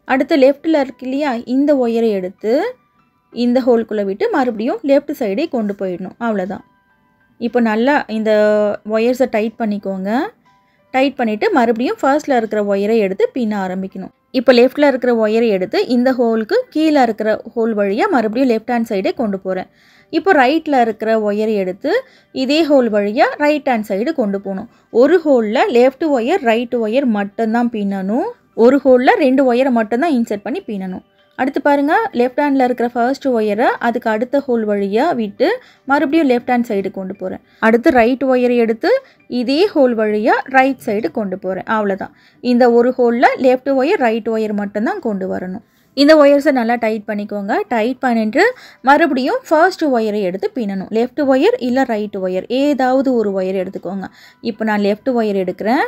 அடுத்து லெஃப்ட்டில் இருக்கு இல்லையா, இந்த ஒயரை எடுத்து இந்த ஹோல்குள்ளே விட்டு மறுபடியும் லெஃப்ட் சைடே கொண்டு போயிடணும். அவ்வளோதான். இப்போ நல்லா இந்த ஒயர்ஸை டைட் பண்ணிக்கோங்க. டைட் பண்ணிவிட்டு மறுபடியும் ஃபர்ஸ்ட்டில் இருக்கிற ஒயரை எடுத்து பின்ன ஆரம்பிக்கணும். இப்போ லெஃப்ட்டில் இருக்கிற ஒயரை எடுத்து இந்த ஹோலுக்கு கீழே இருக்கிற ஹோல் வழியாக மறுபடியும் லெஃப்ட் ஹேண்ட் சைடே கொண்டு போகிறேன். இப்போ ரைட்டில் இருக்கிற ஒயரை எடுத்து இதே ஹோல் வழியாக ரைட் ஹேண்ட் சைடு கொண்டு போகணும். ஒரு ஹோலில் லெஃப்ட் ஒயர் ரைட் ஒயர் மட்டும்தான் பின்னணும். ஒரு ஹோலில் 2 ஒயரை மட்டும்தான் இன்சர்ட் பண்ணி பின்னணும். அடுத்து பாருங்கள், லெஃப்ட் ஹேண்டில் இருக்கிற ஃபர்ஸ்ட் ஒயரை அதுக்கு அடுத்த ஹோல் வழியாக விட்டு மறுபடியும் லெஃப்ட் ஹேண்ட் சைடு கொண்டு போகிறேன். அடுத்து ரைட் ஒயரை எடுத்து இதே ஹோல் வழியாக ரைட் சைடு கொண்டு போகிறேன். அவ்வளோதான். இந்த ஒரு ஹோலில் லெஃப்ட் ஒயர் ரைட் ஒயர் மட்டும்தான் கொண்டு வரணும். இந்த ஒயர்ஸை நல்லா டைட் பண்ணிக்கோங்க. டைட் பண்ணிட்டு மறுபடியும் ஃபர்ஸ்ட் ஒயரை எடுத்து பின்னணும். லெஃப்ட் ஒயர் இல்லை ரைட் ஒயர் ஏதாவது ஒரு ஒயர் எடுத்துக்கோங்க. இப்போ நான் லெஃப்ட் ஒயர் எடுக்கிறேன்.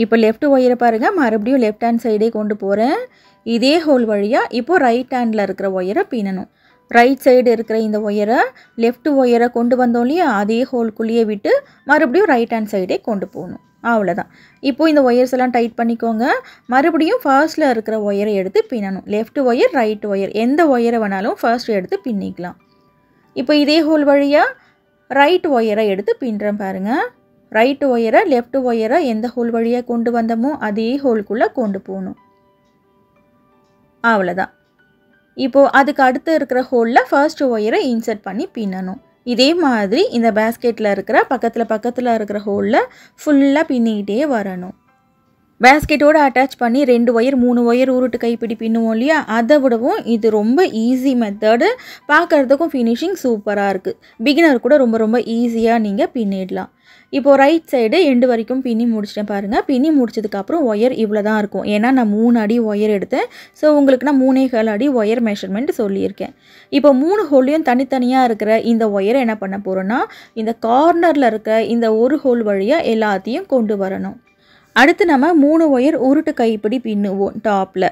இப்போ லெஃப்ட் ஒயரை பாருங்கள், மறுபடியும் லெஃப்ட் ஹேண்ட் சைடே கொண்டு போகிறேன். இதே ஹோல் வழியாக இப்போது ரைட் ஹேண்டில் இருக்கிற ஒயரை பின்னணும். ரைட் சைடு இருக்கிற இந்த ஒயரை லெஃப்ட் ஒயரை கொண்டு வந்தோம் இல்லையா, அதே ஹோல்குள்ளேயே விட்டு மறுபடியும் ரைட் ஹேண்ட் சைடே கொண்டு போகணும். அவ்வளோதான். இப்போது இந்த ஒயர்ஸ் எல்லாம் டைட் பண்ணிக்கோங்க. மறுபடியும் ஃபர்ஸ்ட்டில் இருக்கிற ஒயரை எடுத்து பின்னணும். லெஃப்ட் ஒயர் ரைட் ஒயர் எந்த ஒயரை வேணாலும் ஃபர்ஸ்ட் எடுத்து பின்னிக்கலாம். இப்போ இதே ஹோல் வழியாக ரைட் ஒயரை எடுத்து பின்னுறேன் பாருங்கள். ரைட் ஒயரை லெஃப்ட் ஒயரை எந்த ஹோல் வழியாக கொண்டு வந்தோமோ அதே ஹோல்குள்ளே கொண்டு போகணும். அவ்வளோதான். இப்போது அதுக்கு அடுத்து இருக்கிற ஹோலில் ஃபர்ஸ்ட் ஒயரை இன்சர்ட் பண்ணி பின்னணும். இதே மாதிரி இந்த பேஸ்கெட்டில் இருக்கிற பக்கத்தில் இருக்கிற ஹோலில் ஃபுல்லாக பின்னிக்கிட்டே வரணும். பேஸ்கெட்டோடு அட்டாச் பண்ணி 2 ஒயர் 3 ஒயர் உருட்டு கைப்பிடி பின்னுவோம் இல்லையா, அதை விடவும் இது ரொம்ப ஈஸி மெத்தடு. பார்க்குறதுக்கும் ஃபினிஷிங் சூப்பராக இருக்குது. பிகினர் கூட ரொம்ப ரொம்ப ஈஸியாக நீங்கள் பின்னிடலாம். இப்போது ரைட் சைடு எண்டு வரைக்கும் பின்னி முடிச்சிட்டேன் பாருங்கள். பின்னி முடிச்சதுக்கப்புறம் ஒயர் இவ்வளோ தான் இருக்கும். ஏன்னா நான் 3 அடி ஒயர் எடுத்தேன். ஸோ உங்களுக்கு நான் 3.25 அடி ஒயர் மெஷர்மெண்ட் சொல்லியிருக்கேன். இப்போ 3 ஹோல்லையும் தனித்தனியாக இருக்கிற இந்த ஒயரை என்ன பண்ண போகிறோன்னா, இந்த கார்னரில் இருக்க இந்த ஒரு ஹோல் வழியாக எல்லாத்தையும் கொண்டு வரணும். அடுத்து நம்ம 3 ஒயர் உருட்டு கைப்பிடி பின்னுவோம் டாப்பில்.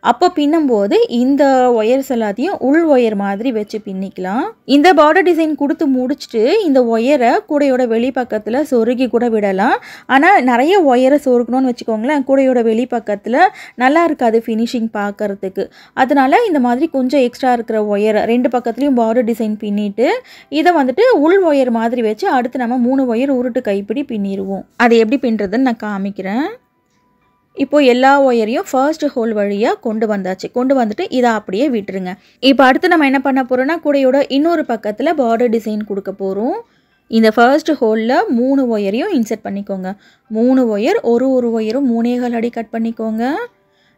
அப்போ பின்னும்போது இந்த ஒயர்ஸ் எல்லாத்தையும் உள் ஒயர் மாதிரி வச்சு பின்னிக்கலாம். இந்த பார்டர் டிசைன் கொடுத்து முடிச்சுட்டு இந்த ஒயரை கூடையோட வெளிப்பக்கத்தில் சொருகி கூட விடலாம். ஆனால் நிறைய ஒயரை சொருகணும்னு வச்சுக்கோங்களேன், கூடையோட வெளிப்பக்கத்தில் நல்லா இருக்காது ஃபினிஷிங் பார்க்குறதுக்கு. அதனால இந்த மாதிரி கொஞ்சம் எக்ஸ்ட்ரா இருக்கிற ஒயரை 2 பக்கத்துலேயும் பார்டர் டிசைன் பின்னிட்டு இதை வந்துட்டு உள் ஒயர் மாதிரி வச்சு அடுத்து நம்ம 3 ஒயர் உருட்டு கைப்பிடி பின்னிடுவோம். அதை எப்படி பின்னுறதுன்னு நான் காமிக்கிறேன். இப்போது எல்லா ஒயரையும் ஃபர்ஸ்ட் ஹோல் வழியாக கொண்டு வந்தாச்சு. கொண்டு வந்துட்டு இதை அப்படியே விட்டுருங்க. இப்போ அடுத்து நம்ம என்ன பண்ண போகிறோன்னா, கூடையோட இன்னொரு பக்கத்தில் பார்டர் டிசைன் கொடுக்க போகிறோம். இந்த ஃபர்ஸ்ட் ஹோலில் 3 ஒயரையும் இன்சர்ட் பண்ணிக்கோங்க. 3 ஒயர் ஒரு ஒயரும் 3.25 அடி கட் பண்ணிக்கோங்க.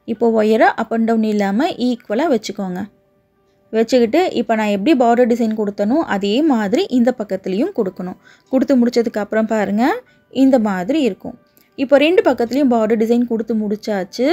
இப்போ ஒயரை அப் அண்ட் டவுன் இல்லாமல் ஈக்குவலாக வச்சுக்கோங்க. வச்சுக்கிட்டு இப்போ நான் எப்படி பார்டர் டிசைன் கொடுத்தனோ அதே மாதிரி இந்த பக்கத்துலேயும் கொடுக்கணும். கொடுத்து முடிச்சதுக்கப்புறம் பாருங்கள் இந்த மாதிரி இருக்கும். இப்போ 2 பக்கத்துலேயும் பார்டர் டிசைன் கொடுத்து முடிச்சாச்சு.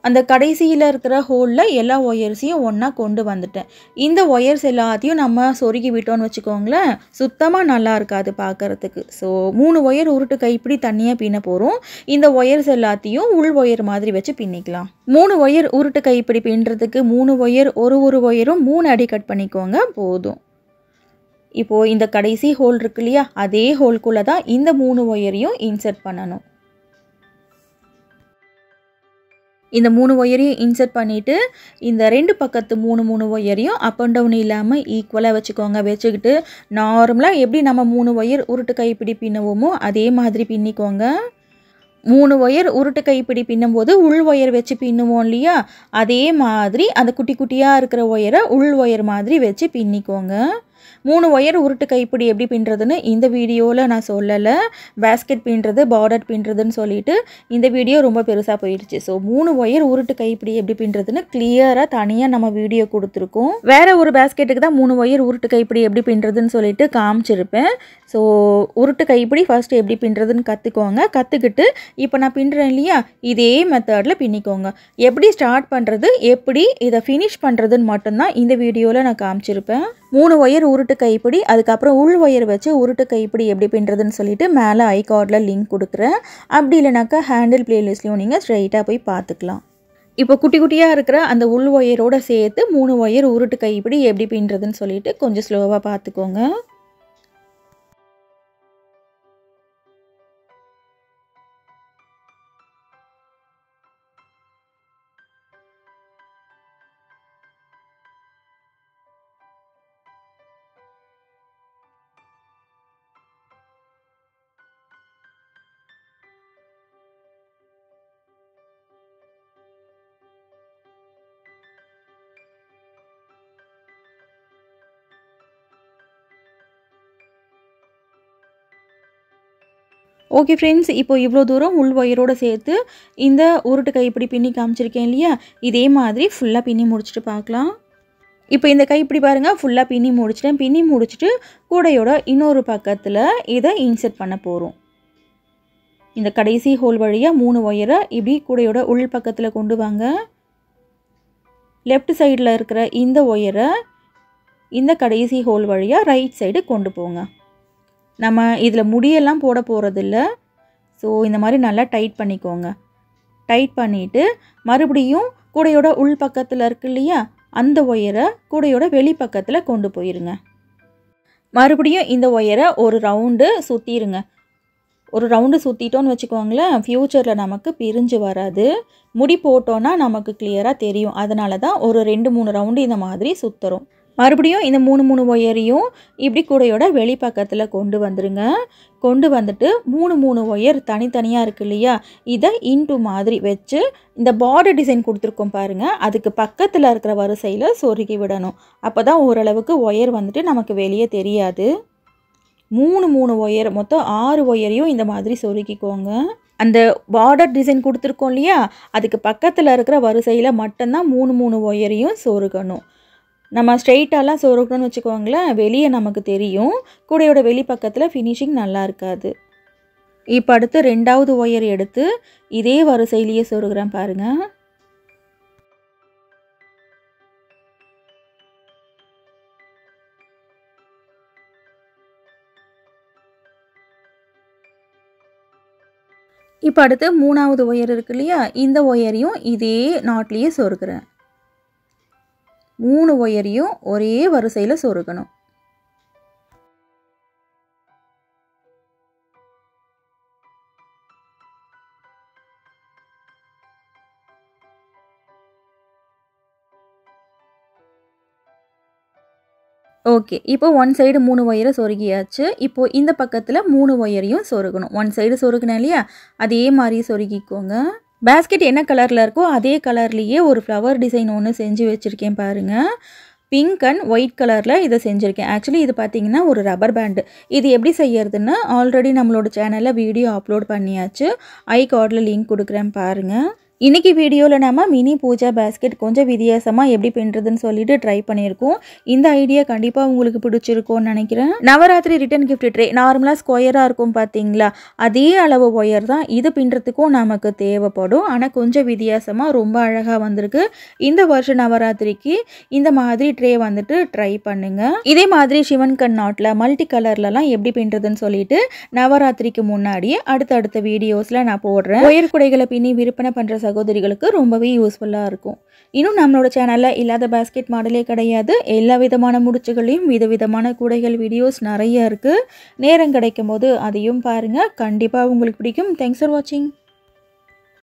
அந்த கடைசியில் இருக்கிற ஹோலில் எல்லா ஒயர்ஸையும் ஒன்றா கொண்டு வந்துட்டேன். இந்த ஒயர்ஸ் எல்லாத்தையும் நம்ம சொருகி விட்டோன்னு வச்சுக்கோங்களேன், சுத்தமாக நல்லா இருக்காது பார்க்குறதுக்கு. ஸோ 3 ஒயர் உருட்டு கைப்பிடி தனியாக பின்ன போகிறோம். இந்த ஒயர்ஸ் எல்லாத்தையும் உள் ஒயர் மாதிரி வச்சு பின்னிக்கலாம். 3 ஒயர் உருட்டு கைப்பிடி பின்னுறதுக்கு 3 ஒயர் ஒரு ஒயரும் 3 அடி கட் பண்ணிக்கோங்க போதும். இப்போது இந்த கடைசி ஹோல் இருக்கு இல்லையா, அதே ஹோல்குள்ளே தான் இந்த 3 ஒயரையும் இன்சர்ட் பண்ணணும். இந்த 3 ஒயரையும் இன்சர்ட் பண்ணிவிட்டு இந்த 2 பக்கத்து 3 ஒயரையும் அப் அண்ட் டவுன் இல்லாமல் ஈக்குவலாக வச்சுக்கோங்க. வச்சுக்கிட்டு நார்மலாக எப்படி நம்ம 3 ஒயர் உருட்டு கைப்பிடி பின்னுவோமோ அதே மாதிரி பின்னிக்கோங்க. 3 ஒயர் உருட்டு கைப்பிடி பின்னும்போது உள் ஒயர் வச்சு பின்னுவோம் இல்லையா, அதே மாதிரி அந்த குட்டி குட்டியாக இருக்கிற ஒயரை உள் ஒயர் மாதிரி வச்சு பின்னிக்கோங்க. 3 ஒயர் உருட்டு கைப்பிடி எப்படி பின்னுறதுன்னு இந்த வீடியோவில் நான் சொல்லலை. பேஸ்கெட் பின்னுறது, பார்டர் பின்னுறதுன்னு சொல்லிட்டு இந்த வீடியோ ரொம்ப பெருசாக போயிடுச்சு. ஸோ 3 ஒயர் உருட்டு கைப்பிடி எப்படி பின்னுறதுன்னு கிளியராக தனியாக நம்ம வீடியோ கொடுத்துருக்கோம். வேறு ஒரு பேஸ்கெட்டுக்கு தான் 3 ஒயர் உருட்டு கைப்பிடி எப்படி பின்னுறதுன்னு சொல்லிட்டு காமிச்சிருப்பேன். ஸோ உருட்டு கைப்பிடி ஃபஸ்ட்டு எப்படி பின்னுறதுன்னு கற்றுக்கோங்க. கற்றுக்கிட்டு இப்போ நான் பின்னுறேன் இல்லையா, இதே மெத்தடில் பின்னிக்கோங்க. எப்படி ஸ்டார்ட் பண்ணுறது, எப்படி இதை ஃபினிஷ் பண்ணுறதுன்னு மட்டும்தான் இந்த வீடியோவில் நான் காமிச்சிருப்பேன். 3 ஒயர் உருட்டு கைப்பிடி, அதுக்கப்புறம் உள் ஒயர் வச்சு உருட்டு கைப்பிடி எப்படி பின்னுறதுன்னு சொல்லிட்டு மேலே ஐ கார்டில் லிங்க் கொடுக்குறேன். அப்படி இல்லைனாக்கா ஹேண்டில் பிளேலிஸ்ட்லையும் நீங்கள் ஸ்ட்ரைட்டாக போய் பார்த்துக்கலாம். இப்போ குட்டி குட்டியாக இருக்கிற அந்த உள் ஒயரோடு சேர்த்து 3 ஒயர் உருட்டு கைப்பிடி எப்படி பின்னுறதுன்னு சொல்லிட்டு கொஞ்சம் ஸ்லோவாக பார்த்துக்கோங்க. ஓகே ஃப்ரெண்ட்ஸ், இப்போ இவ்வளோ தூரம் உள் ஒயரோடு சேர்த்து இந்த உருட்டு கைப்பிடி பின்னி காமிச்சிருக்கேன் இல்லையா, இதே மாதிரி ஃபுல்லாக பின்னி முடிச்சுட்டு பார்க்கலாம். இப்போ இந்த கைப்பிடி பாருங்கள், ஃபுல்லாக பின்னி முடிச்சிட்டேன். பின்னி முடிச்சுட்டு கூடையோட இன்னொரு பக்கத்தில் இதை இன்சர்ட் பண்ண போகிறோம். இந்த கடைசி ஹோல் வழியாக 3 ஒயரை இப்படி கூடையோட உள் பக்கத்தில் கொண்டு வாங்க. லெஃப்ட் சைடில் இருக்கிற இந்த ஒயரை இந்த கடைசி ஹோல் வழியாக ரைட் சைடு கொண்டு போங்க. நம்ம இதில் முடியெல்லாம் போட போகிறதில்ல. ஸோ இந்த மாதிரி நல்லா டைட் பண்ணிக்கோங்க. டைட் பண்ணிவிட்டு மறுபடியும் கூடையோட உள் பக்கத்தில் இருக்கு இல்லையா, அந்த ஒயரை கூடையோட வெளி பக்கத்தில் கொண்டு போயிருங்க. மறுபடியும் இந்த ஒயரை ஒரு ரவுண்டு சுற்றிடுங்க. ஒரு ரவுண்டு சுற்றிட்டோன்னு வச்சுக்கோங்களேன், ஃப்யூச்சரில் நமக்கு பிரிஞ்சு வராது. முடி போட்டோன்னா நமக்கு கிளியராக தெரியும். அதனால தான் ஒரு 2-3 ரவுண்டு இந்த மாதிரி சுற்றுறோம். மறுபடியும் இந்த 3 ஒயரையும் இப்படி கூடையோட வெளி பக்கத்தில் கொண்டு வந்துடுங்க. கொண்டு வந்துட்டு 3 ஒயர் தனித்தனியாக இருக்குது இல்லையா, இதை இன்ட்டு மாதிரி வச்சு இந்த பார்டர் டிசைன் கொடுத்துருக்கோம் பாருங்கள், அதுக்கு பக்கத்தில் இருக்கிற வரிசையில் சொருகி விடணும். அப்போ தான் ஓரளவுக்கு ஒயர் வந்துட்டு நமக்கு வெளியே தெரியாது. 3 ஒயர், மொத்தம் 6 ஒயரையும் இந்த மாதிரி சொருகிக்கோங்க. அந்த பார்டர் டிசைன் கொடுத்துருக்கோம் இல்லையா, அதுக்கு பக்கத்தில் இருக்கிற வரிசையில் மட்டும்தான் 3 ஒயரையும் சொருகணும். நம்ம ஸ்ட்ரெயிட்டாலாம் சொருகணும்னு வச்சுக்கோங்களேன், வெளியே நமக்கு தெரியும். கூடையோட வெளி பக்கத்தில் ஃபினிஷிங் நல்லா இருக்காது. இப்போ அடுத்து 2வது ஒயர் எடுத்து இதே வரிசையிலேயே சொருகிறேன் பாருங்கள். இப்போ அடுத்து 3வது ஒயர் இருக்கு இல்லையா, இந்த ஒயரையும் இதே நாட்லேயே சொருகிறேன். 3 ஒயரையும் ஒரே வரிசையில் சொருகணும். ஓகே, இப்போ ஒன் சைடு 3 ஒயரை சொருகியாச்சு. இப்போது இந்த பக்கத்தில் 3 ஒயரையும் சொருகணும். ஒன் சைடு சொருகினேன் இல்லையா, அதே மாதிரி சொருகிக்கோங்க. பேஸ்கெட் என்ன கலரில் இருக்கோ அதே கலர்லேயே ஒரு ஃப்ளவர் டிசைன் ஒன்று செஞ்சு வச்சுருக்கேன் பாருங்கள். பிங்க் அண்ட் ஒயிட் கலரில் இதை செஞ்சுருக்கேன். ஆக்சுவலி இது பார்த்திங்கன்னா ஒரு ரப்பர் பேண்டு. இது எப்படி செய்யறதுன்னு ஆல்ரெடி நம்மளோட சேனலில் வீடியோ அப்லோட் பண்ணியாச்சு. ஐ கார்டில் லிங்க் கொடுக்குறேன் பாருங்கள். இன்றைக்கி வீடியோவில் நம்ம மினி பூஜா பேஸ்கெட் கொஞ்சம் வித்தியாசமாக எப்படி பின்னுறதுன்னு சொல்லிட்டு ட்ரை பண்ணியிருக்கோம். இந்த ஐடியா கண்டிப்பாக உங்களுக்கு பிடிச்சிருக்கும்னு நினைக்கிறேன். நவராத்திரி ரிட்டன் கிஃப்ட் ட்ரே நார்மலாக ஸ்கொயராக இருக்கும் பார்த்தீங்களா, அதே அளவு ஒயர் தான் இது பின்னுறதுக்கும் நமக்கு தேவைப்படும். ஆனால் கொஞ்சம் வித்தியாசமாக ரொம்ப அழகாக வந்திருக்கு. இந்த வருஷம் நவராத்திரிக்கு இந்த மாதிரி ட்ரே வந்துட்டு ட்ரை பண்ணுங்கள். இதே மாதிரி சிவன் கண் நாட்டில் மல்டி கலர்லலாம் எப்படி பின்னுறதுன்னு சொல்லிட்டு நவராத்திரிக்கு முன்னாடியே அடுத்தடுத்த வீடியோஸில் நான் போடுறேன். ஒயர் குடைகளை பின்னி விற்பனை பண்ணுற சகோதரிகளுக்கு ரொம்பவே யூஸ்ஃபுல்லாக இருக்கும். இன்னும் நம்மளோட சேனலில் இல்லாத பேஸ்கெட் மாடலே கிடையாது. எல்லா விதமான முடிச்சுகளையும் விதவிதமான கூடைகள் வீடியோஸ் நிறைய இருக்குது. நேரம் கிடைக்கும் போது அதையும் பாருங்கள். கண்டிப்பாக உங்களுக்கு பிடிக்கும். தேங்க்ஸ் ஃபார் வாட்சிங்.